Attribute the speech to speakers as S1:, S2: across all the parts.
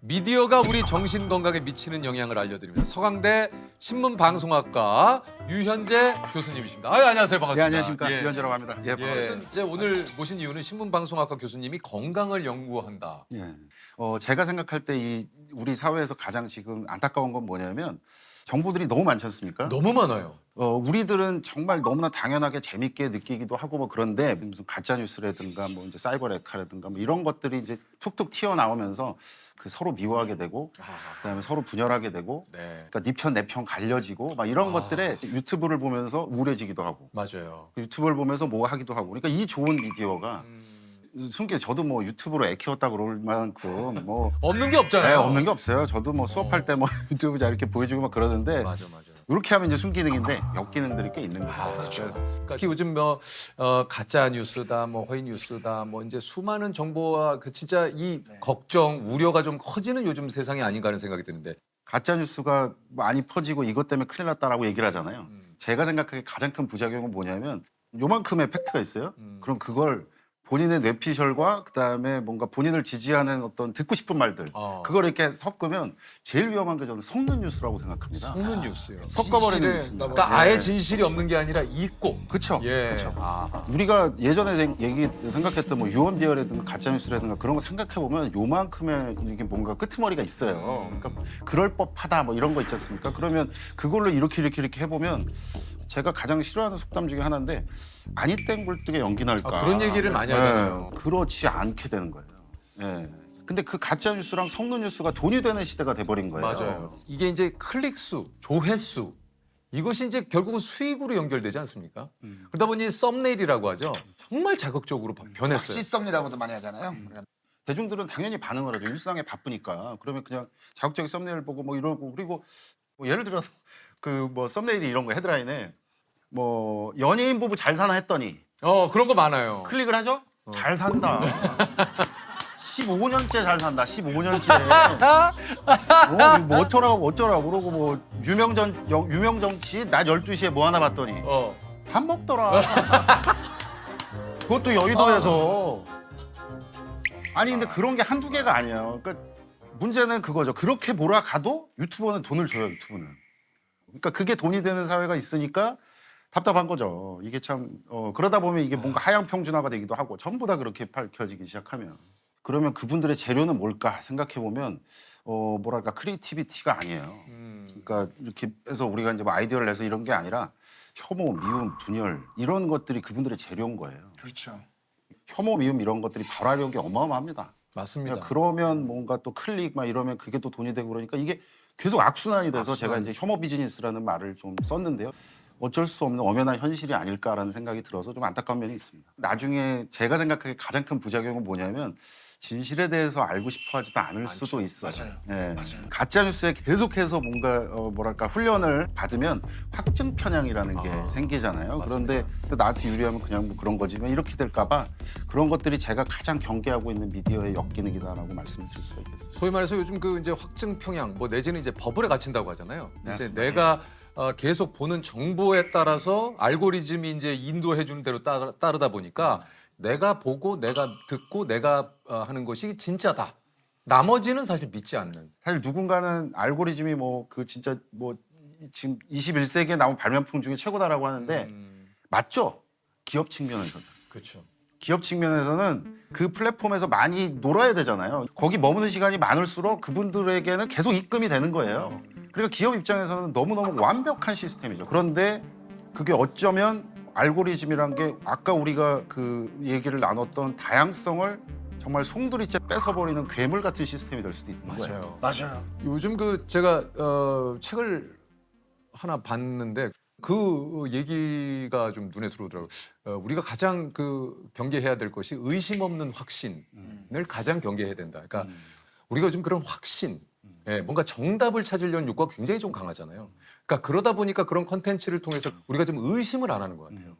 S1: 미디어가 우리 정신 건강에 미치는 영향을 알려드립니다. 서강대 신문방송학과 유현재 교수님이십니다. 안녕하세요, 반갑습니다.
S2: 네, 안녕하십니까.
S1: 예.
S2: 유현재라고 합니다. 예, 반갑습니다.
S1: 이제 오늘 모신 이유는 신문방송학과 교수님이 건강을 연구한다.
S2: 예. 제가 생각할 때 이 우리 사회에서 가장 지금 안타까운 건 뭐냐면 정보들이 너무 많지 않습니까?
S1: 너무 많아요.
S2: 우리들은 정말 너무나 당연하게 재밌게 느끼기도 하고 뭐 그런데 무슨 가짜 뉴스라든가 뭐 이제 사이버 레카라든가 뭐 이런 것들이 이제 툭툭 튀어나오면서 그 서로 미워하게 되고 그다음에 서로 분열하게 되고
S1: 네,
S2: 그러니까 네 편 내 편 갈려지고 막 이런 것들에 유튜브를 보면서 우울해지기도 하고
S1: 맞아요.
S2: 유튜브를 보면서 뭐 하기도 하고 그러니까 이 좋은 미디어가 숨기 저도 뭐 유튜브로 애 키웠다 그럴 만큼 뭐
S1: 없는 게
S2: 네,
S1: 없잖아요.
S2: 없는 게 없어요. 저도 뭐 수업할 때 뭐 유튜브 자 이렇게 보여주고 막 그러는데
S1: 맞아.
S2: 이렇게 하면 이제 순기능인데 역기능들이 꽤 있는 거예요.
S1: 그렇죠. 특히 요즘 뭐 가짜 뉴스다, 뭐 허위 뉴스다, 뭐 이제 수많은 정보와 그 진짜 이 걱정, 우려가 좀 커지는 요즘 세상이 아닌가 하는 생각이 드는데.
S2: 가짜 뉴스가 많이 퍼지고 이것 때문에 큰일 났다라고 얘기를 하잖아요. 제가 생각하기에 가장 큰 부작용은 뭐냐면 요만큼의 팩트가 있어요. 그럼 그걸 본인의 뇌피셜과 그다음에 뭔가 본인을 지지하는 어떤 듣고 싶은 말들 그걸 이렇게 섞으면 제일 위험한 게 저는 속는 뉴스라고 생각합니다.
S1: 속는 뉴스요.
S2: 섞어버리는 뉴스.
S1: 그러니까 아예 진실이 없는 게 아니라 있고.
S2: 그렇죠.
S1: 예.
S2: 그렇죠.
S1: 아.
S2: 우리가 예전에 생각했던 뭐 유언비어라든가 가짜뉴스라든가 그런 거 생각해 보면 요만큼의 이게 뭔가 끄트머리가 있어요. 그러니까 그럴 법하다 뭐 이런 거 있지 않습니까? 그러면 그걸로 이렇게 해보면 제가 가장 싫어하는 속담 중에 하나인데 아니 땡불뜨게 연기 날까.
S1: 그런 얘기를 많이 하잖아요.
S2: 그렇지 않게 되는 거예요. 예. 근데 그 가짜 뉴스랑 속는 뉴스가 돈이 되는 시대가 돼버린 거예요.
S1: 맞아요. 이게 이제 클릭수, 조회수 이것이 이제 결국은 수익으로 연결되지 않습니까? 그러다 보니 썸네일이라고 하죠. 정말 자극적으로 변했어요.
S3: 찌썸이라고도 많이 하잖아요.
S2: 대중들은 당연히 반응을 하죠. 일상에 바쁘니까. 그러면 그냥 자극적인 썸네일 보고 뭐 이러고 그리고 뭐 예를 들어서 그 뭐 썸네일이 이런 거 헤드라인에 뭐 연예인 부부 잘 사나 했더니
S1: 그런 거 많아요.
S2: 클릭을 하죠? 잘 산다. 15년째 잘 산다. 15년째. 뭐 어쩌라고 그러고 뭐 유명 정치 낮 12시에 뭐 하나 봤더니 밥 먹더라. 그것도 여의도에서. 아니 근데 그런 게 한두 개가 아니에요. 그러니까 문제는 그거죠. 그렇게 몰아가도 유튜버는 돈을 줘요. 유튜브는. 그러니까 그게 돈이 되는 사회가 있으니까 답답한 거죠. 이게 참 그러다 보면 이게 뭔가 하향 평준화가 되기도 하고 전부 다 그렇게 밝혀지기 시작하면 그러면 그분들의 재료는 뭘까 생각해 보면 뭐랄까 크리에이티비티가 아니에요. 그러니까 이렇게 해서 우리가 이제 뭐 아이디어를 내서 이런 게 아니라 혐오, 미움, 분열 이런 것들이 그분들의 재료인 거예요.
S3: 그렇죠.
S2: 혐오, 미움 이런 것들이 발화력이 어마어마합니다.
S1: 맞습니다.
S2: 그러니까 그러면 뭔가 또 클릭 막 이러면 그게 또 돈이 되고 그러니까 이게 계속 악순환이 돼서 제가 이제 혐오 비즈니스라는 말을 좀 썼는데요. 어쩔 수 없는 엄연한 현실이 아닐까라는 생각이 들어서 좀 안타까운 면이 있습니다. 나중에 제가 생각하기에 가장 큰 부작용은 뭐냐면 진실에 대해서 알고 싶어 하지도 않을 수도 있어요.
S3: 맞아요.
S2: 예.
S3: 맞아요.
S2: 가짜 뉴스에 계속해서 뭔가 뭐랄까 훈련을 받으면 확증 편향이라는 게 생기잖아요. 그런데 또 나한테 유리하면 그냥 뭐 그런 거지만 이렇게 될까 봐 그런 것들이 제가 가장 경계하고 있는 미디어의 역기능이다라고 말씀드릴 수가 있겠습니다.
S1: 소위 말해서 요즘 그 이제 확증 평양 뭐 내지는 이제 버블에 갇힌다고 하잖아요. 이제
S2: 맞습니다.
S1: 내가 계속 보는 정보에 따라서 알고리즘이 이제 인도해 주는 대로 따르다 보니까 내가 보고 내가 듣고 내가 하는 것이 진짜다. 나머지는 사실 믿지 않는.
S2: 사실 누군가는 알고리즘이 뭐 그 진짜 뭐 지금 21세기에 나온 발명품 중에 최고다라고 하는데 맞죠? 기업 측면에서는.
S1: 그렇죠.
S2: 기업 측면에서는 그 플랫폼에서 많이 놀아야 되잖아요. 거기 머무는 시간이 많을수록 그분들에게는 계속 입금이 되는 거예요. 그러니까 기업 입장에서는 너무너무 완벽한 시스템이죠. 그런데 그게 어쩌면 알고리즘이란 게 아까 우리가 그 얘기를 나눴던 다양성을 정말 송두리째 뺏어버리는 괴물 같은 시스템이 될 수도 있는 거예요.
S3: 맞아요.
S1: 요즘 그 제가 책을 하나 봤는데 그 얘기가 좀 눈에 들어오더라고요. 우리가 가장 그 경계해야 될 것이 의심 없는 확신을 가장 경계해야 된다. 그러니까 우리가 요즘 그런 확신, 뭔가 정답을 찾으려는 욕구가 굉장히 좀 강하잖아요. 그러니까 그러다 보니까 그런 컨텐츠를 통해서 우리가 좀 의심을 안 하는 것 같아요.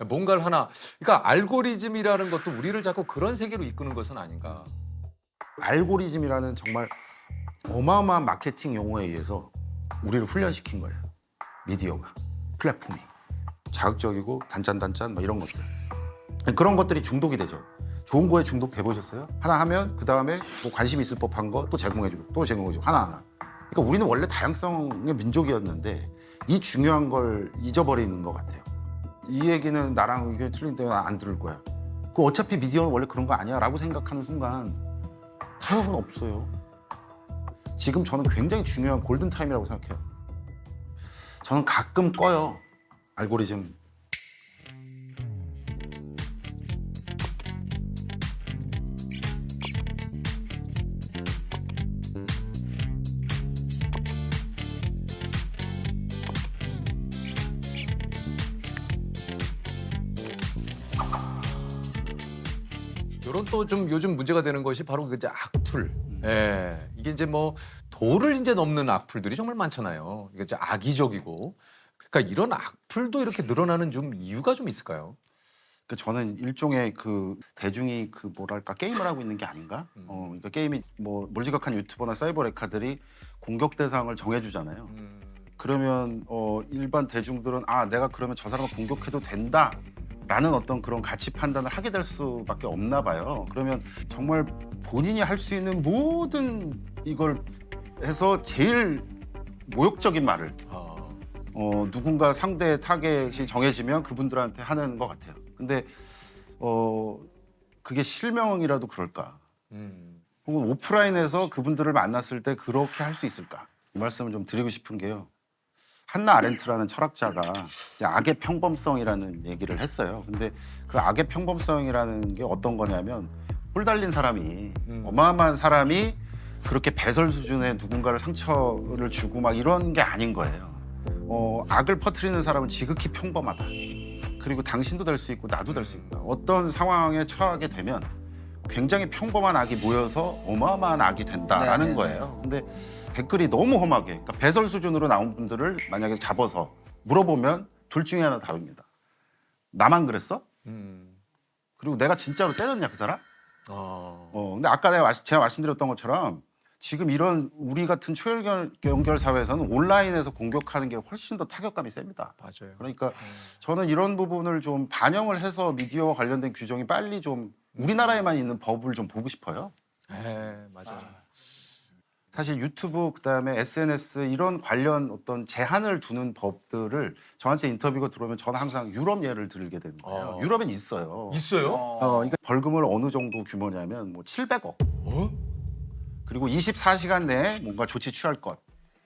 S1: 뭔가를 하나, 그러니까 알고리즘이라는 것도 우리를 자꾸 그런 세계로 이끄는 것은 아닌가.
S2: 알고리즘이라는 정말 어마어마한 마케팅 용어에 의해서 우리를 훈련시킨 거예요. 미디어가, 플랫폼이. 자극적이고 단짠 뭐 이런 것들. 그런 것들이 중독이 되죠. 좋은 거에 중독돼 보셨어요? 하나 하면 그 다음에 뭐 관심 있을 법한 거 또 제공해주고 또 제공해주고 하나하나. 그러니까 우리는 원래 다양성의 민족이었는데 이 중요한 걸 잊어버리는 것 같아요. 이 얘기는 나랑 의견이 틀린데 난 안 들을 거야. 그 어차피 미디어는 원래 그런 거 아니야라고 생각하는 순간 타협은 없어요. 지금 저는 굉장히 중요한 골든 타임이라고 생각해요. 저는 가끔 꺼요. 알고리즘.
S1: 이런 또 좀 요즘 문제가 되는 것이 바로 그 이제 악플. 예. 이게 이제 뭐 도를 이제 넘는 악플들이 정말 많잖아요. 이게 이제 악의적이고. 그러니까 이런 악플도 이렇게 늘어나는 좀 이유가 좀 있을까요?
S2: 그러니까 저는 일종의 그 대중이 그 뭐랄까 게임을 하고 있는 게 아닌가? 그러니까 게임이 뭐 몰지각한 유튜버나 사이버 레카들이 공격 대상을 정해주잖아요. 그러면 일반 대중들은 아 내가 그러면 저 사람을 공격해도 된다라는 어떤 그런 가치 판단을 하게 될 수밖에 없나 봐요. 그러면 정말 본인이 할 수 있는 모든 이걸 해서 제일 모욕적인 말을
S1: 아,
S2: 누군가 상대 타겟이 정해지면 그분들한테 하는 것 같아요. 근데 그게 실명이라도 그럴까? 혹은 오프라인에서 그분들을 만났을 때 그렇게 할 수 있을까? 이 말씀을 좀 드리고 싶은 게요. 한나 아렌트라는 철학자가 이제 악의 평범성이라는 얘기를 했어요. 근데 그 악의 평범성이라는 게 어떤 거냐면 뿔 달린 사람이 어마어마한 사람이 그렇게 배설 수준의 누군가를 상처를 주고 막 이런 게 아닌 거예요. 악을 퍼뜨리는 사람은 지극히 평범하다. 그리고 당신도 될 수 있고 나도 될 수 있다. 어떤 상황에 처하게 되면 굉장히 평범한 악이 모여서 어마어마한 악이 된다라는 거예요. 근데 댓글이 너무 험하게 그러니까 배설 수준으로 나온 분들을 만약에 잡아서 물어보면 둘 중에 하나 다릅니다. 나만 그랬어? 그리고 내가 진짜로 때렸냐 그 사람? 근데 아까 제가 말씀드렸던 것처럼 지금 이런 우리 같은 초연결 사회에서는 온라인에서 공격하는 게 훨씬 더 타격감이 셉니다.
S1: 맞아요.
S2: 그러니까 저는 이런 부분을 좀 반영을 해서 미디어와 관련된 규정이 빨리 좀 우리나라에만 있는 법을 좀 보고 싶어요.
S1: 네, 맞아요.
S2: 사실 유튜브 그다음에 SNS 이런 관련 어떤 제한을 두는 법들을 저한테 인터뷰가 들어오면 저는 항상 유럽 예를 들게 되는 거예요. 유럽엔 있어요.
S1: 있어요?
S2: 그러니까 벌금을 어느 정도 규모냐면 뭐 700억. 그리고 24시간 내에 뭔가 조치 취할 것.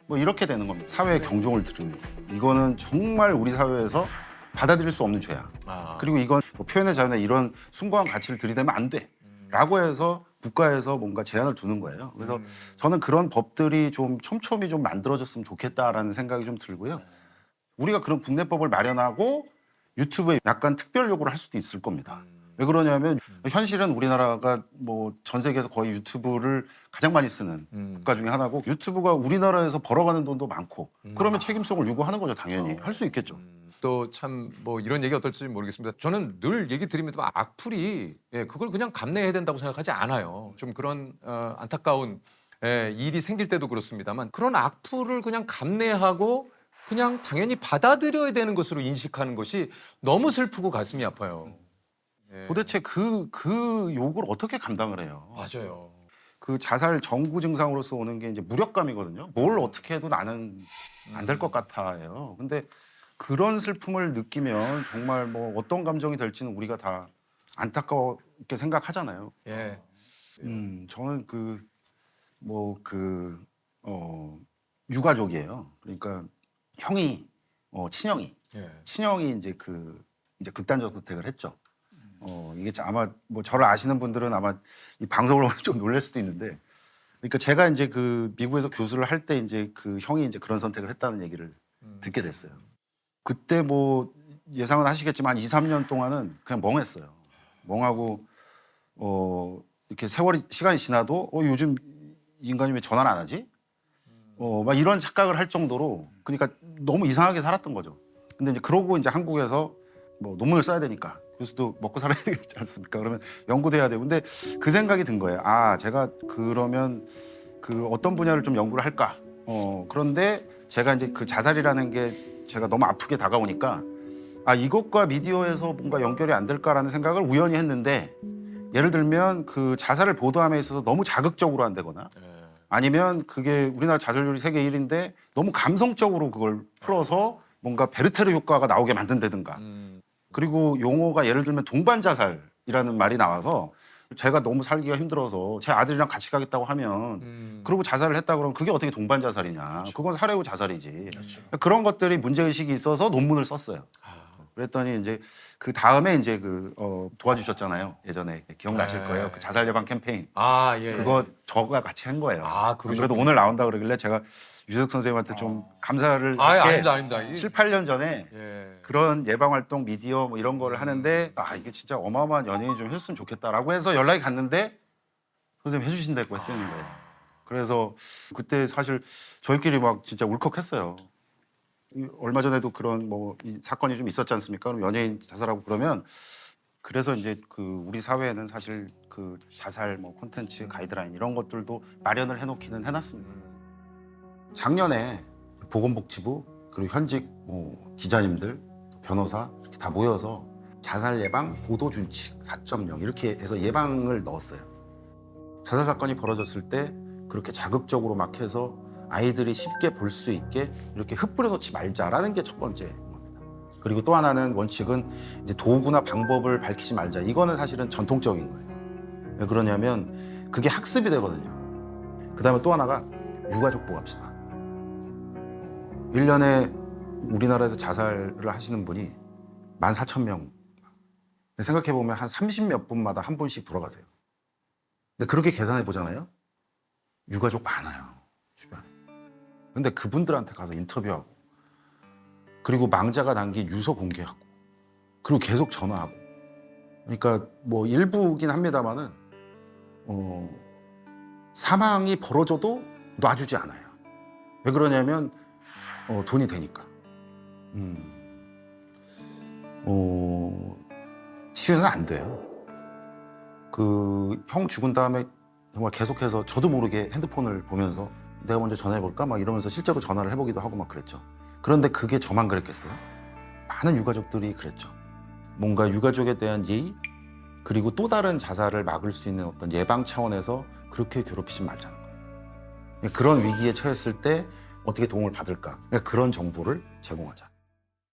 S2: 뭐 이렇게 되는 겁니다. 사회의 경종을 들으면 이거는 정말 우리 사회에서 받아들일 수 없는 죄야. 그리고 이건 뭐 표현의 자유나 이런 숭고한 가치를 들이대면 안 돼. 라고 해서 국가에서 뭔가 제한을 두는 거예요. 그래서 저는 그런 법들이 좀 촘촘히 좀 만들어졌으면 좋겠다라는 생각이 좀 들고요. 우리가 그런 국내법을 마련하고 유튜브에 약간 특별 요구를 할 수도 있을 겁니다. 왜 그러냐면 현실은 우리나라가 뭐 전 세계에서 거의 유튜브를 가장 많이 쓰는 국가 중에 하나고 유튜브가 우리나라에서 벌어가는 돈도 많고 그러면 책임성을 요구하는 거죠. 당연히 할 수 있겠죠.
S1: 또 참 뭐 이런 얘기 어떨지 모르겠습니다. 저는 늘 얘기 드리면 악플이 그걸 그냥 감내해야 된다고 생각하지 않아요. 좀 그런 안타까운 일이 생길 때도 그렇습니다만 그런 악플을 그냥 감내하고 그냥 당연히 받아들여야 되는 것으로 인식하는 것이 너무 슬프고 가슴이 아파요.
S2: 도대체 그 욕을 어떻게 감당을 해요?
S1: 맞아요.
S2: 그 자살 정구 증상으로서 오는 게 이제 무력감이거든요. 뭘 어떻게 해도 나는 안 될 것 같아요. 근데 그런 슬픔을 느끼면 정말 뭐 어떤 감정이 될지는 우리가 다 안타깝게 생각하잖아요.
S1: 예.
S2: 저는 유가족이에요. 그러니까 형이 친형이 이제 이제 극단적 선택을 했죠. 이게 아마 뭐 저를 아시는 분들은 아마 이 방송을 보면 좀 놀랄 수도 있는데, 그러니까 제가 이제 그 미국에서 교수를 할 때 이제 그 형이 이제 그런 선택을 했다는 얘기를 듣게 됐어요. 그때 뭐 예상은 하시겠지만 한 2, 3년 동안은 그냥 멍했어요. 멍하고 이렇게 시간이 지나도 요즘 이 인간이 왜 전화를 안 하지? 막 이런 착각을 할 정도로 그러니까 너무 이상하게 살았던 거죠. 근데 이제 그러고 이제 한국에서 뭐 논문을 써야 되니까 교수도 먹고 살아야 되지 않습니까? 그러면 연구도 해야 되고. 근데 그 생각이 든 거예요. 아, 제가 그러면 그 어떤 분야를 좀 연구를 할까? 그런데 제가 이제 그 자살이라는 게 제가 너무 아프게 다가오니까 아, 이것과 미디어에서 뭔가 연결이 안 될까라는 생각을 우연히 했는데 예를 들면 그 자살을 보도함에 있어서 너무 자극적으로 한다거나 아니면 그게 우리나라 자살률이 세계 1위인데 너무 감성적으로 그걸 풀어서 뭔가 베르테르 효과가 나오게 만든다든가 그리고 용어가 예를 들면 동반 자살이라는 말이 나와서 제가 너무 살기가 힘들어서 제 아들이랑 같이 가겠다고 하면 그러고 자살을 했다 그러면 그게 어떻게 동반 자살이냐. 그건 살해 후 자살이지. 그런 것들이 문제의식이 있어서 논문을 썼어요. 그랬더니 이제 그 다음에 이제 도와주셨잖아요. 예전에 기억나실
S1: 네.
S2: 거예요. 그 자살 예방 캠페인.
S1: 아, 예.
S2: 그거 저가 같이 한 거예요.
S1: 아, 그러셨군요.
S2: 그래도 오늘 나온다 그러길래 제가 유석 선생님한테 좀 감사를
S1: 아,
S2: 할게
S1: 아닙니다.
S2: 7, 8년 전에
S1: 예.
S2: 그런 예방 활동 미디어 뭐 이런 거를 하는데 이게 진짜 어마어마한 연예인이 좀 했으면 좋겠다라고 해서 연락이 갔는데 선생님 해주신다고 했다는 거예요. 그래서 그때 사실 저희끼리 막 진짜 울컥했어요. 얼마 전에도 그런 이 사건이 좀 있었지 않습니까? 그럼 연예인 자살하고 그러면 그래서 이제 그 우리 사회에는 사실 그 자살 콘텐츠 가이드라인 이런 것들도 마련을 해놓기는 해놨습니다. 작년에 보건복지부 그리고 현직 기자님들 변호사 이렇게 다 모여서 자살 예방 보도 준칙 4.0 이렇게 해서 예방을 넣었어요. 자살 사건이 벌어졌을 때 그렇게 자극적으로 막 해서 아이들이 쉽게 볼 수 있게 이렇게 흩뿌려 놓지 말자라는 게 첫 번째 겁니다. 그리고 또 하나는 원칙은 이제 도구나 방법을 밝히지 말자. 이거는 사실은 전통적인 거예요. 왜 그러냐면 그게 학습이 되거든요. 그다음에 또 하나가 유가족 보호합시다. 1년에 우리나라에서 자살을 하시는 분이 14,000명. 생각해보면 한 30몇 분마다 한 분씩 돌아가세요. 근데 그렇게 계산해 보잖아요. 유가족 많아요. 주변에. 근데 그분들한테 가서 인터뷰하고 그리고 망자가 남긴 유서 공개하고 그리고 계속 전화하고 그러니까 일부긴 합니다만은 사망이 벌어져도 놔주지 않아요. 왜 그러냐면 돈이 되니까. 치유는 안 돼요. 그 형 죽은 다음에 정말 계속해서 저도 모르게 핸드폰을 보면서 내가 먼저 전화해볼까? 막 이러면서 실제로 전화를 해보기도 하고 막 그랬죠. 그런데 그게 저만 그랬겠어요? 많은 유가족들이 그랬죠. 뭔가 유가족에 대한 예의 그리고 또 다른 자살을 막을 수 있는 어떤 예방 차원에서 그렇게 괴롭히지 말자는 거예요. 그런 위기에 처했을 때 어떻게 도움을 받을까? 그런 정보를 제공하자.